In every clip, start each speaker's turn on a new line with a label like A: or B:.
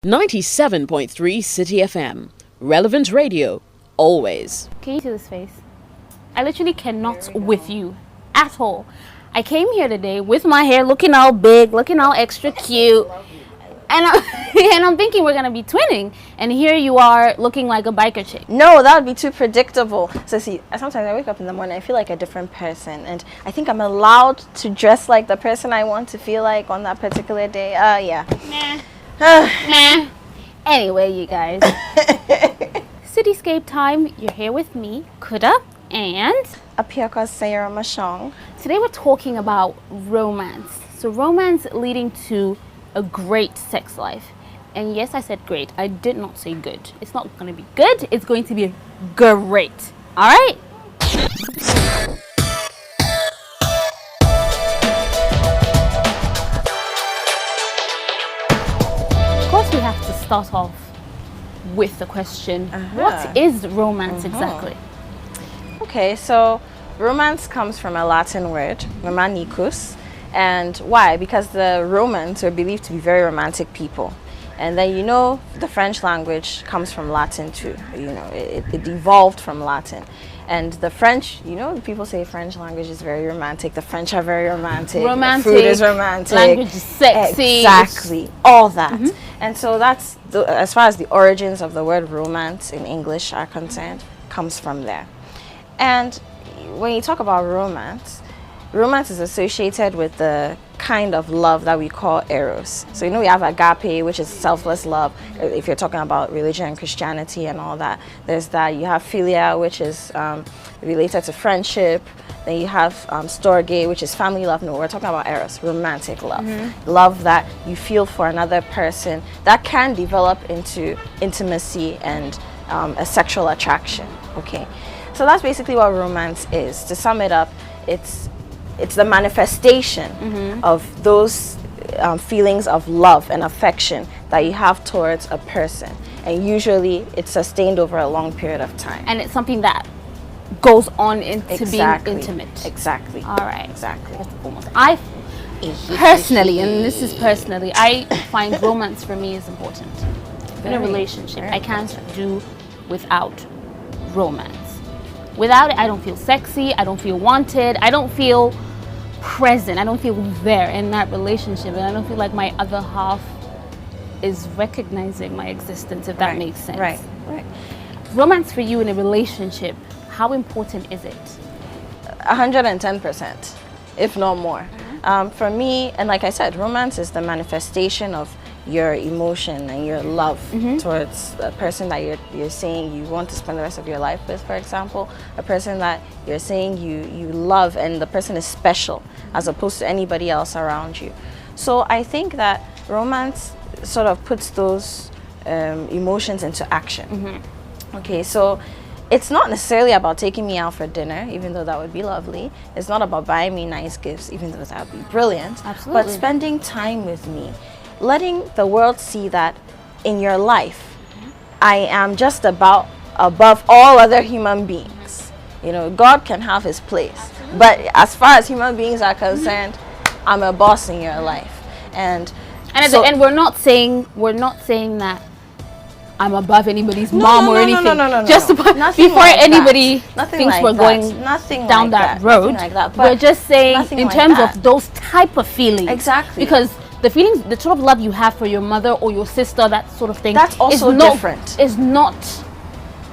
A: 97.3 Citi FM. Relevant radio, always.
B: Can you see this face? I literally cannot with you at all. I came here today with my hair looking all big, looking all extra cute. And I'm thinking we're going to be twinning. And here you are looking like a biker chick.
C: No, that would be too predictable. So see, sometimes I wake up in the morning, I feel like a different person. And I think I'm allowed to dress like the person I want to feel like on that particular day. Yeah.
B: Nah. Nah. Anyway, you guys. Citi Scape time. You're here with me, Kuda, and
C: Apiorkor, Seyiram, Ashong.
B: Today we're talking about romance. So romance leading to a great sex life. And yes, I said great. I did not say good. It's not going to be good. It's going to be great. All right? Of course, we have to start off with the question, what is romance exactly?
C: Okay, so romance comes from a Latin word, romanicus. And why? Because the Romans were believed to be very romantic people. And then, the French language comes from Latin too. It evolved from Latin. And the French, people say French language is very romantic. The French are very romantic.
B: Romantic.
C: Food is romantic.
B: Language is sexy.
C: Exactly. All that. And so that's, as far as the origins of the word romance in English are concerned, comes from there. And when you talk about romance is associated with the kind of love that we call eros. So we have agape, which is selfless love. If you're talking about religion and Christianity and all that, there's that. You have philia, which is related to friendship. Then you have storge, which is family love. No, we're talking about eros, romantic love. Love that you feel for another person that can develop into intimacy and a sexual attraction. Okay, so that's basically what romance is. To sum it up, it's the manifestation of those feelings of love and affection that you have towards a person. And usually it's sustained over a long period of time.
B: And it's something that goes on into being intimate.
C: Exactly.
B: All right.
C: Exactly.
B: I personally, and this is personally, I find romance for me is important. In a relationship, I can't do without romance. Without it, I don't feel sexy, I don't feel wanted, I don't feel present, I don't feel there in that relationship, and I don't feel like my other half is recognizing my existence, if that makes sense.
C: Right.
B: Romance for you in a relationship, how important is it?
C: 110%, if not more. For me, and like I said, romance is the manifestation of your emotion and your love towards a person that you're saying you want to spend the rest of your life with, for example, a person that you're saying you love and the person is special as opposed to anybody else around you. So I think that romance sort of puts those emotions into action. Okay, so it's not necessarily about taking me out for dinner, even though that would be lovely. It's not about buying me nice gifts, even though that would be brilliant.
B: Absolutely.
C: But spending time with me, letting the world see that in your life, I am just about above all other human beings. God can have his place. But as far as human beings are concerned, I'm a boss in your life. And
B: at the end, we're not saying that I'm above anybody's mom or anything.
C: No.
B: Just before
C: like
B: anybody
C: Nothing
B: thinks
C: like
B: we're
C: that.
B: going
C: Nothing
B: down
C: like
B: that road.
C: Like that.
B: We're just saying in
C: like
B: terms
C: that.
B: of those type of feelings.
C: Exactly.
B: Because the feelings, the sort of love you have for your mother or your sister, that sort of thing,
C: that's also different.
B: Is not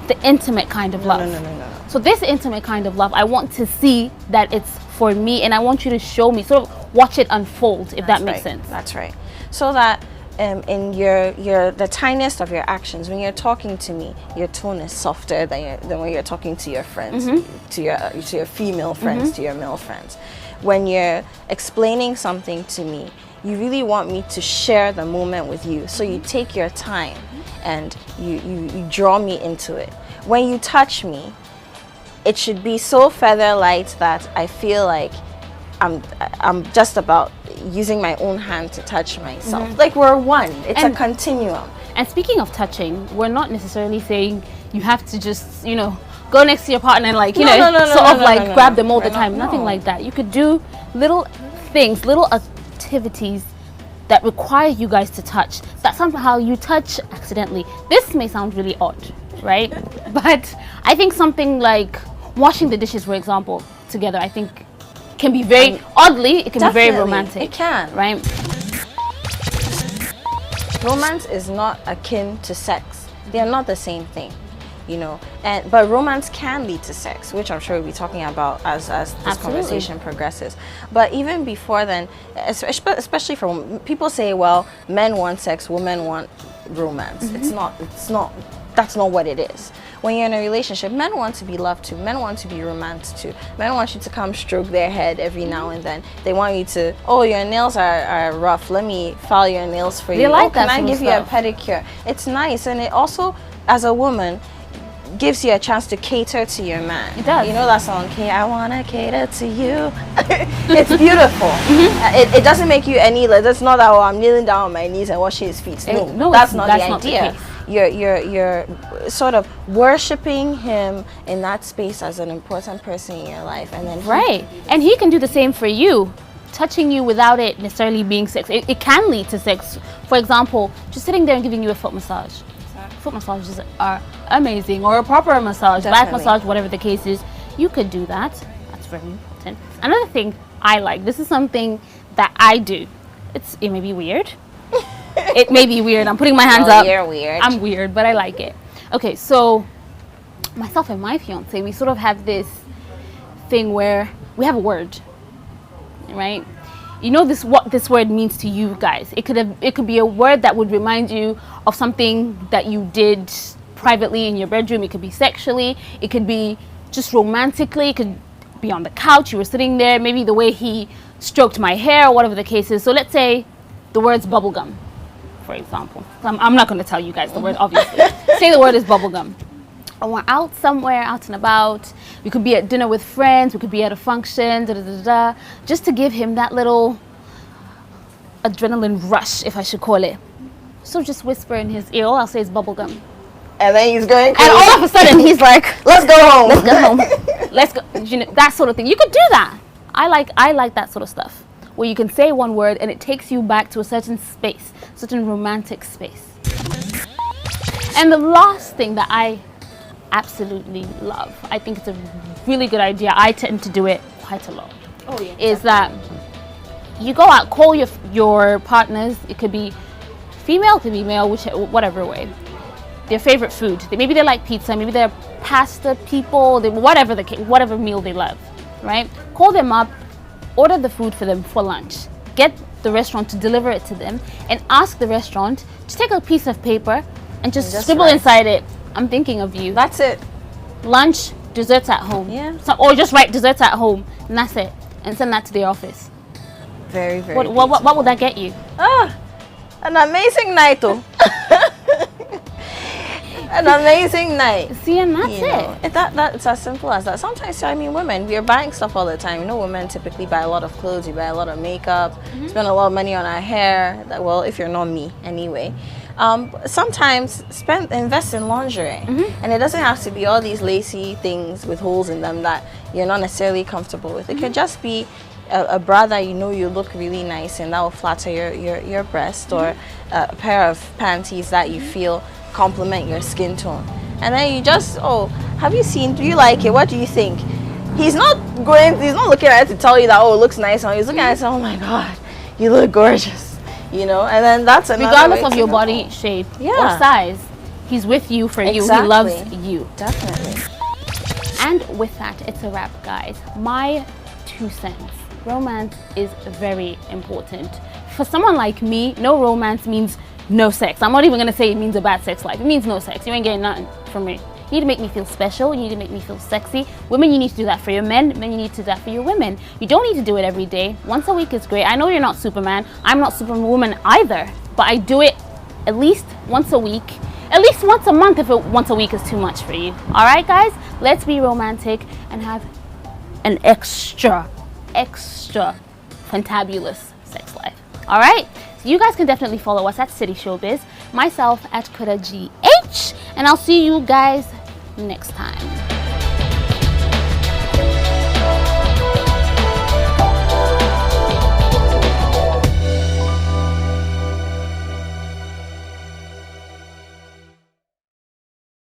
B: the intimate kind of love.
C: No.
B: So this intimate kind of love, I want to see that it's for me, and I want you to show me, sort of watch it unfold, if that makes sense.
C: That's right. So that in the tiniest of your actions, when you're talking to me, your tone is softer than when you're talking to your friends, to your female friends, to your male friends. When you're explaining something to me, you really want me to share the moment with you. So you take your time and you draw me into it. When you touch me, it should be so feather light that I feel like I'm just about using my own hand to touch myself. Like we're one. It's a continuum.
B: And speaking of touching, we're not necessarily saying you have to just, go next to your partner and grab them all the time. Nothing like that. You could do little things, little activities that require you guys to touch, that somehow you touch accidentally. This may sound really odd, right? But I think something like washing the dishes, for example, together, I think can be very, oddly, it can be very romantic.
C: It can.
B: Right?
C: Romance is not akin to sex. They are not the same thing, you know. But romance can lead to sex, which I'm sure we'll be talking about as this conversation progresses. But even before then, especially for people say, well, men want sex, women want romance. It's not. That's not what it is. When you're in a relationship, men want to be loved too. Men want to be romanced too. Men want you to come stroke their head every now and then. They want you to, oh, your nails are rough. Let me file your nails for you.
B: Like
C: can I give you a pedicure? It's nice, and it also, as a woman, gives you a chance to cater to your man.
B: It does.
C: You know that song, "Okay, I wanna cater to you." It's beautiful. It doesn't make you any less. That's not that, oh, I'm kneeling down on my knees and washing his feet. No, that's not the idea. You're sort of worshiping him in that space as an important person in your life, and then
B: and he can do the same for you, touching you without it necessarily being sex. It can lead to sex. For example, just sitting there and giving you a foot massage. Foot massages are amazing, or a proper massage, back massage, whatever the case is. You could do that. That's very important. Another thing I like, this is something that I do. It may be weird. It may be weird. I'm putting my hands up.
C: You're weird.
B: I'm weird, but I like it. Okay, so myself and my fiance, we sort of have this thing where we have a word, right? You know what this word means to you guys. It could be a word that would remind you of something that you did privately in your bedroom. It could be sexually. It could be just romantically. It could be on the couch. You were sitting there. Maybe the way he stroked my hair, or whatever the case is. So let's say the word's bubblegum, for example. I'm not going to tell you guys the word, obviously. Say the word is bubblegum. And we're out somewhere, out and about. We could be at dinner with friends. We could be at a function, just to give him that little adrenaline rush, if I should call it. So just whisper in his ear. All I'll say is bubblegum.
C: And then he's going crazy.
B: And all of a sudden, he's like,
C: let's go home.
B: Let's go home. Let's go. You know, that sort of thing. You could do that. I like that sort of stuff, where you can say one word and it takes you back to a certain space, certain romantic space. And the last thing that I absolutely love, I think it's a really good idea, I tend to do it quite a lot, is that you go out, call your partners, it could be female, it could be male, whatever way, their favorite food. Maybe they like pizza, maybe they're pasta people, whatever meal they love, right? Call them up, order the food for them for lunch. Get the restaurant to deliver it to them, and ask the restaurant to take a piece of paper and just scribble inside it, "I'm thinking of you."
C: That's it.
B: Lunch, desserts at home.
C: Yeah.
B: Or just write desserts at home, and that's it. And send that to the office.
C: Very, very
B: What would that get you?
C: An amazing night, oh. An amazing night.
B: See, and that's it.
C: That's as simple as that. Sometimes, I mean, women, we are buying stuff all the time. You know, women typically buy a lot of clothes, we buy a lot of makeup, spend a lot of money on our hair. Well, if you're not me, anyway. Sometimes invest in lingerie, and it doesn't have to be all these lacy things with holes in them that you're not necessarily comfortable with. It could just be a bra that you know you look really nice and that will flatter your breast, or a pair of panties that you feel complement your skin tone. And then you just, have you seen, do you like it, what do you think? He's not looking at it to tell you that, it looks nice on you. He's looking at it and saying, oh my god, you look gorgeous, you know. And then that's another
B: regardless of your body shape or size, he's with you for you. He loves you.
C: Definitely.
B: And with that, it's a wrap, guys. My 2 cents. Romance is very important. For someone like me, no romance means no sex. I'm not even gonna say it means a bad sex life. It means no sex. You ain't getting nothing from me. You need to make me feel special. You need to make me feel sexy. Women, you need to do that for your men. Men, you need to do that for your women. You don't need to do it every day. Once a week is great. I know you're not Superman. I'm not Superwoman either. But I do it at least once a week. At least once a month if once a week is too much for you. All right, guys? Let's be romantic and have an extra fantabulous sex life. All right? So you guys can definitely follow us at Citi Showbiz, myself at Kuda GH, and I'll see you guys next time.